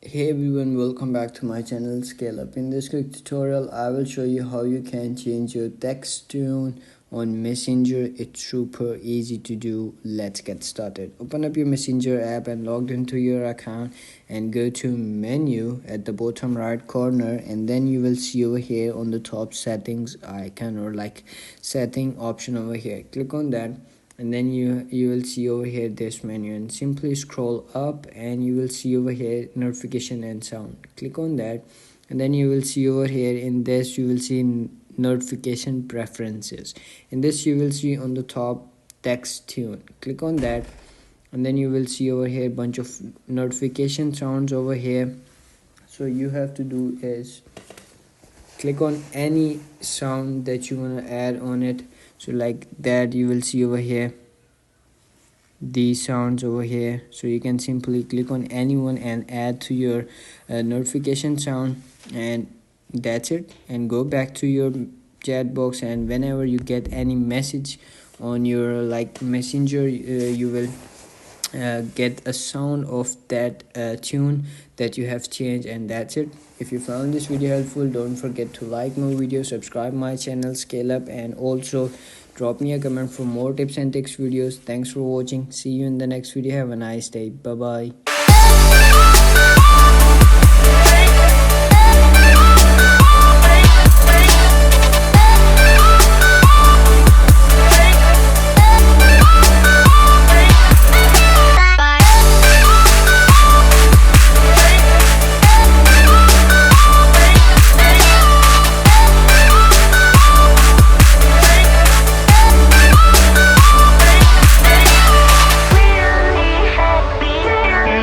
Hey everyone, welcome back to my channel Scale Up. In this quick tutorial, I will show you how you can change your text tone on Messenger. It's super easy to do. Let's get started. Open up your Messenger app and log into your account and go to menu at the bottom right corner, and then you will see over here on the top settings icon or like setting option over here. Click on that, and then you will see over here this menu, and simply scroll up and you will see over here notification and sound. Click on that, and then you will see over here in this you will see notification preferences. In this you will see on the top text tune. Click on that, and then you will see over here bunch of notification sounds over here. So you have to do is click on any sound that you want to add on it. So like that, you will see over here these sounds over here. So you can simply click on anyone and add to your notification sound, and that's it. And go back to your chat box, and whenever you get any message on your like messenger, you will get a sound of that tune that you have changed, and that's it. If you found this video helpful, don't forget to like my video, subscribe my channel Scale Up, and also drop me a comment for more tips and tricks videos. Thanks for watching. See you in the next video. Have a nice day. Bye bye.